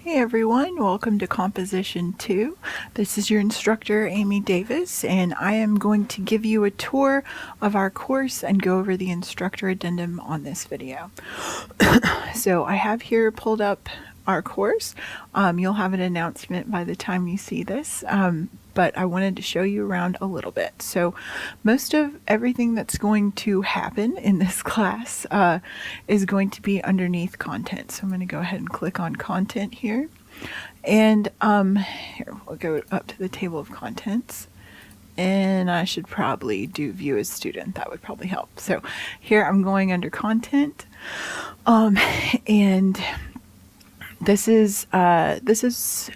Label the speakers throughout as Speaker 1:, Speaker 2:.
Speaker 1: Hey everyone, welcome to Composition 2. This is your instructor, Amy Davis, and I am going to give you a tour of our course and go over the instructor addendum on this video. So I have here pulled up our course. You'll have an announcement by the time you see this, but I wanted to show you around a little bit. So most of everything that's going to happen in this class is going to be underneath content. So I'm going to go ahead and click on content here. And here, we'll go up to the table of contents. And I should probably do view as student. That would probably help. So here I'm going under content. And this is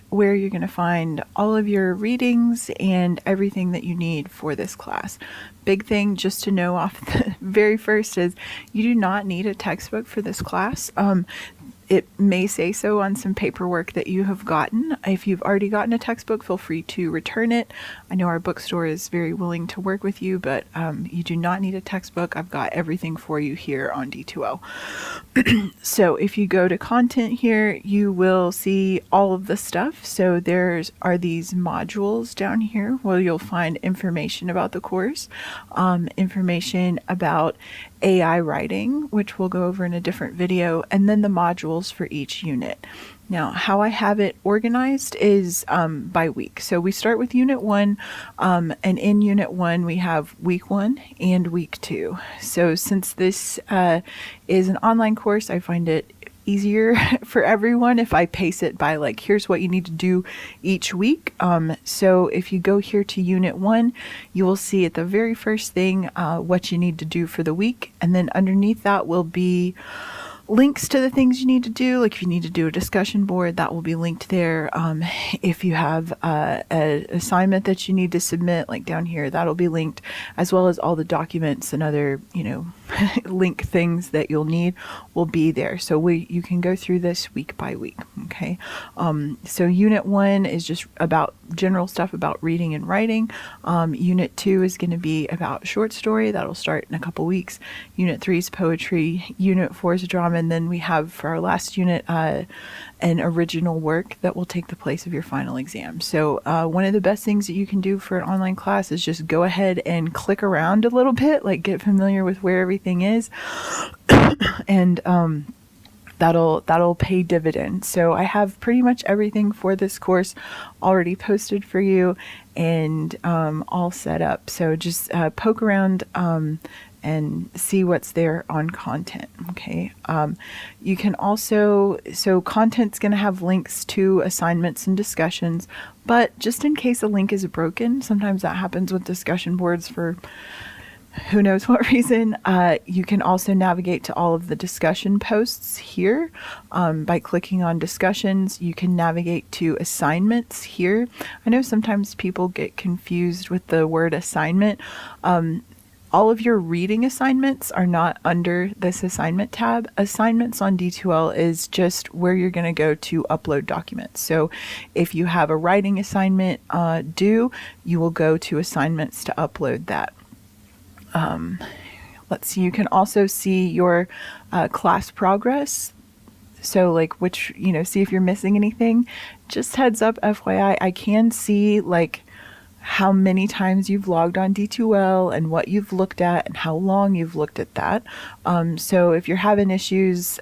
Speaker 1: where you're going to find all of your readings and everything that you need for this class. Big thing just to know off the very first is you do not need a textbook for this class. It may say so on some paperwork that you have gotten. If you've already gotten a textbook, feel free to return it. I know our bookstore is very willing to work with you, but you do not need a textbook. I've got everything for you here on D2L. So if you go to content here, you will see all of the stuff. So are these modules down here where you'll find information about the course, information about AI writing, which we'll go over in a different video, and then the modules for each unit. Now, how I have it organized is by week. So we start with Unit 1, and in Unit 1 we have Week 1 and Week 2. So since this is an online course, I find it easier for everyone if I pace it by like, here's what you need to do each week. So if you go here to Unit 1, you will see at the very first thing what you need to do for the week, and then underneath that will be links to the things you need to do. Like if you need to do a discussion board, that will be linked there. If you have an assignment that you need to submit, like down here, that'll be linked, as well as all the documents and other, link things that you'll need will be there. So you can go through this week by week. Okay. So Unit 1 is just about general stuff about reading and writing. Unit 2 is going to be about short story. That'll start in a couple weeks. Unit 3 is poetry. Unit 4 is drama. And then we have for our last unit an original work that will take the place of your final exam. So one of the best things that you can do for an online class is just go ahead and click around a little bit, like get familiar with where everything is, and that'll pay dividends. So I have pretty much everything for this course already posted for you and all set up. So just poke around and see what's there on content. Okay. You can also, so content's going to have links to assignments and discussions, but just in case a link is broken, sometimes that happens with discussion boards for who knows what reason, you can also navigate to all of the discussion posts here by clicking on discussions. You can navigate to assignments here. I know sometimes people get confused with the word assignment. All of your reading assignments are not under this assignment tab. Assignments on D2L is just where you're going to go to upload documents. So if you have a writing assignment due, you will go to assignments to upload that. Let's see, you can also see your class progress. So like see if you're missing anything. Just heads up, FYI, I can see like how many times you've logged on D2L and what you've looked at and how long you've looked at that. So if you're having issues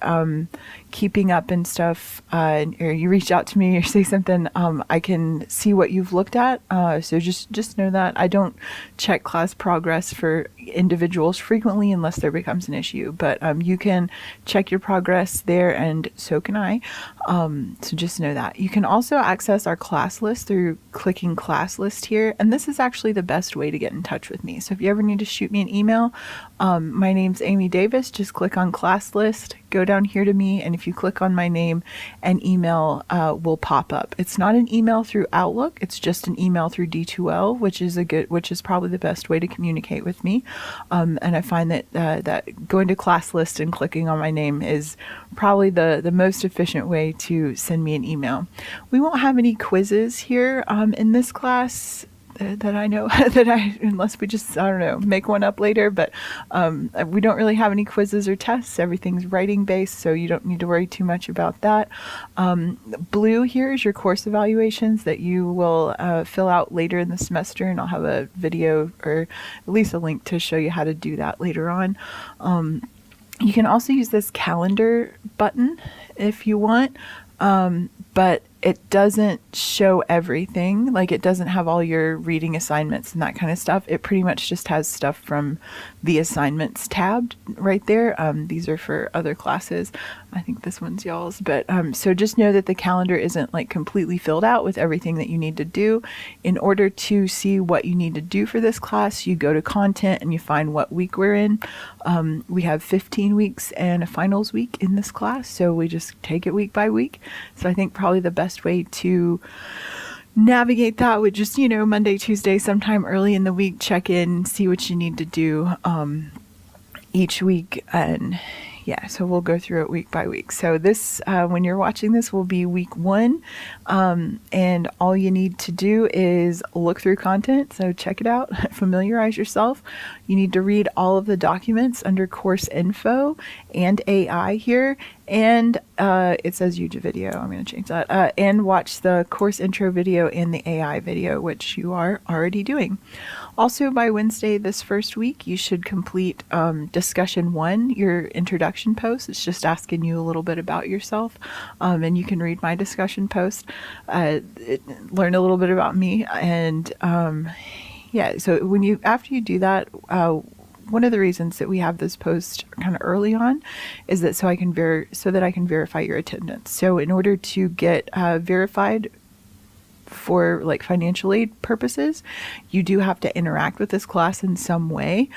Speaker 1: keeping up and stuff, or you reach out to me or say something, I can see what you've looked at. So just know that I don't check class progress for individuals frequently unless there becomes an issue, but you can check your progress there, and so can I. So just know that. You can also access our class list through clicking class list here, and this is actually the best way to get in touch with me. So if you ever need to shoot me an email, my name's Amy Davis. Just click on class list, go down here to me, and if you click on my name, an email will pop up. It's not an email through Outlook, it's just an email through D2L, which is probably the best way to communicate with me. And I find that going to class list and clicking on my name is probably the most efficient way to send me an email. We won't have any quizzes here in this class that I know unless we just, I don't know, make one up later, but we don't really have any quizzes or tests. Everything's writing based, so you don't need to worry too much about that. Blue here is your course evaluations that you will fill out later in the semester, and I'll have a video or at least a link to show you how to do that later on. You can also use this calendar button if you want, but it doesn't show everything. Like, it doesn't have all your reading assignments and that kind of stuff. It pretty much just has stuff from the assignments tab right there. These are for other classes. I think this one's y'all's, but so just know that the calendar isn't like completely filled out with everything that you need to do. In order to see what you need to do for this class, you go to content and you find what week we're in. We have 15 weeks and a finals week in this class, so we just take it week by week. So I think probably the best way to navigate that would just, Monday, Tuesday, sometime early in the week, check in, see what you need to do each week. And yeah, so we'll go through it week by week. So this, when you're watching this, will be week 1. And all you need to do is look through content. So check it out, familiarize yourself. You need to read all of the documents under course info and AI here. And it says YouTube video. I'm going to change that. And watch the course intro video and the AI video, which you are already doing. Also, by Wednesday this first week, you should complete discussion 1, your introduction post. It's just asking you a little bit about yourself. And you can read my discussion post, learn a little bit about me. And yeah, so after you do that, one of the reasons that we have this post kind of early on is that so that I can verify your attendance. So in order to get verified for like financial aid purposes, you do have to interact with this class in some way.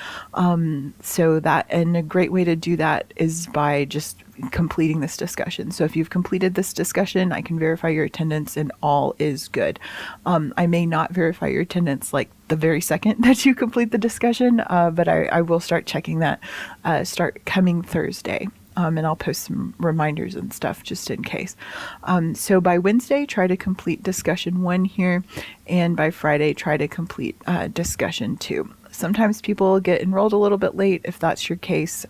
Speaker 1: So that, and a great way to do that is by just completing this discussion. So if you've completed this discussion, I can verify your attendance and all is good. I may not verify your attendance like the very second that you complete the discussion, but I will start checking that start coming Thursday. And I'll post some reminders and stuff just in case. So by Wednesday, try to complete discussion 1 here. And by Friday, try to complete discussion 2. Sometimes people get enrolled a little bit late. If that's your case,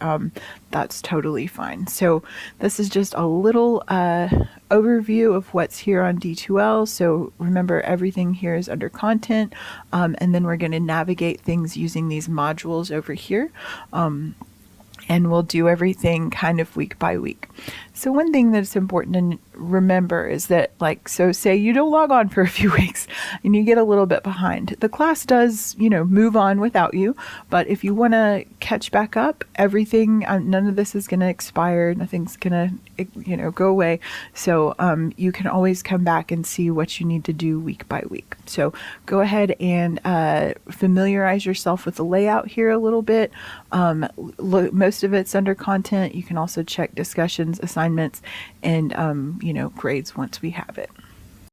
Speaker 1: that's totally fine. So this is just a little overview of what's here on D2L. So remember, everything here is under content. And then we're going to navigate things using these modules over here. And we'll do everything kind of week by week. So one thing that's important to remember is that, like, so say you don't log on for a few weeks and you get a little bit behind. The class does, move on without you. But if you want to catch back up, everything, none of this is going to expire. Nothing's going to, go away. So you can always come back and see what you need to do week by week. So go ahead and familiarize yourself with the layout here a little bit. Most of it's under content. You can also check discussions, assignments, and grades once we have it.